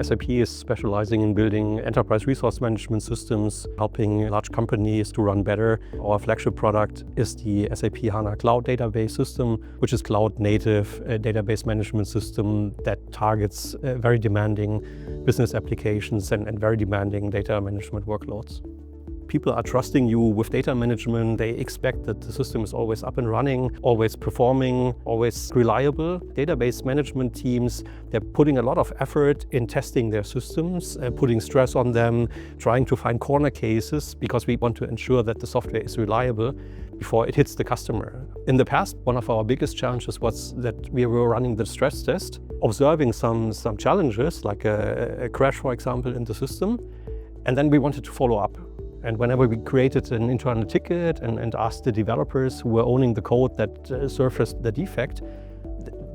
SAP is specializing in building enterprise resource management systems, helping large companies to run better. Our flagship product is the SAP HANA Cloud database system, which is cloud-native database management system that targets very demanding business applications and very demanding data management workloads. People are trusting you with data management. They expect that the system is always up and running, always performing, always reliable. Database management teams, they're putting a lot of effort in testing their systems, putting stress on them, trying to find corner cases because we want to ensure that the software is reliable before it hits the customer. In the past, one of our biggest challenges was that we were running the stress test, observing some challenges, like a crash, for example, in the system, and then we wanted to follow up. And whenever we created an internal ticket and asked the developers who were owning the code that surfaced the defect,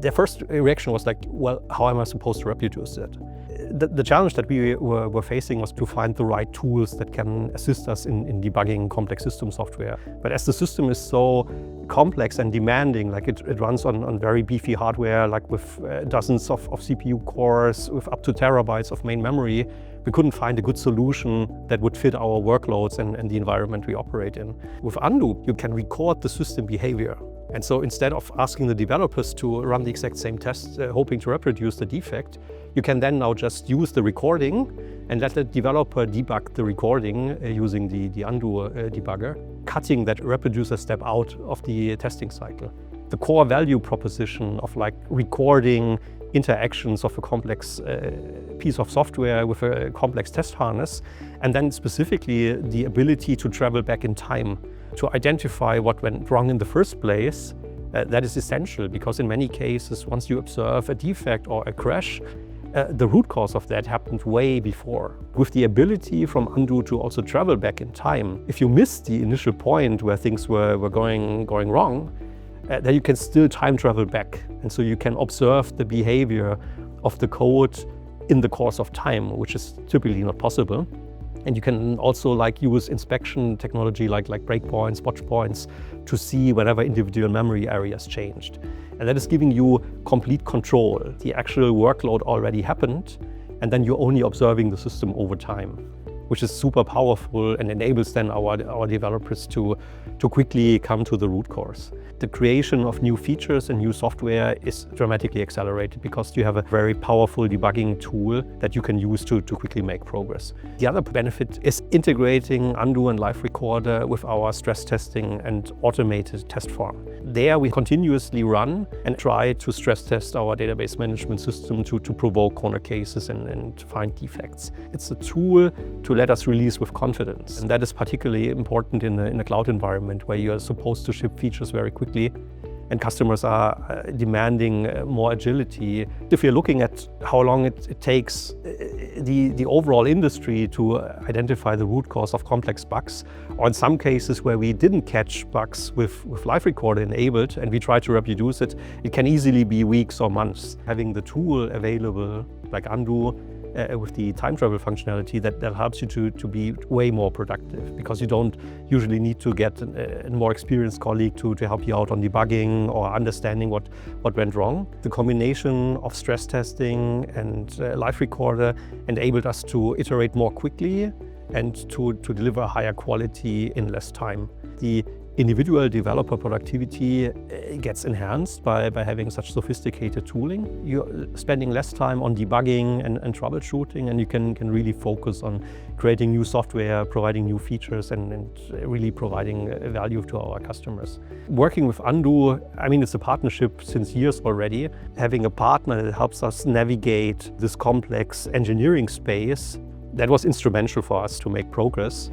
their first reaction was like, well, how am I supposed to reproduce it? The challenge that we were facing was to find the right tools that can assist us in debugging complex system software. But as the system is so complex and demanding, like it runs on very beefy hardware, like with dozens of CPU cores, with up to terabytes of main memory, we couldn't find a good solution that would fit our workloads and the environment we operate in. With Undo, you can record the system behavior. And so instead of asking the developers to run the exact same test, hoping to reproduce the defect, you can then now just use the recording and let the developer debug the recording using the Undo debugger, cutting that reproducer step out of the testing cycle. The core value proposition of like recording interactions of a complex piece of software with a complex test harness, and then specifically the ability to travel back in time to identify what went wrong in the first place, that is essential because in many cases, once you observe a defect or a crash, the root cause of that happened way before. With the ability from Undo to also travel back in time, if you missed the initial point where things were going wrong, then you can still time travel back. And so you can observe the behavior of the code in the course of time, which is typically not possible. And you can also use inspection technology like breakpoints, watch points to see whenever individual memory areas changed. And that is giving you complete control. The actual workload already happened, and then you're only observing the system over time, which is super powerful and enables then our developers to quickly come to the root cause. The creation of new features and new software is dramatically accelerated because you have a very powerful debugging tool that you can use to quickly make progress. The other benefit is integrating Undo and Live Recorder with our stress testing and automated test farm. There we continuously run and try to stress test our database management system to provoke corner cases and find defects. It's a tool to let us release with confidence. And that is particularly important in a cloud environment where you're supposed to ship features very quickly and customers are demanding more agility. If you're looking at how long it takes the overall industry to identify the root cause of complex bugs, or in some cases where we didn't catch bugs with Live Recorder enabled and we try to reproduce it, it can easily be weeks or months. Having the tool available like Undo with the time travel functionality that helps you to be way more productive because you don't usually need to get a more experienced colleague to help you out on debugging or understanding what went wrong. The combination of stress testing and Live Recorder enabled us to iterate more quickly and to deliver higher quality in less time. The individual developer productivity gets enhanced by having such sophisticated tooling. You're spending less time on debugging and troubleshooting, and you can really focus on creating new software, providing new features, and really providing value to our customers. Working with Undo, I mean, it's a partnership since years already. Having a partner that helps us navigate this complex engineering space, that was instrumental for us to make progress.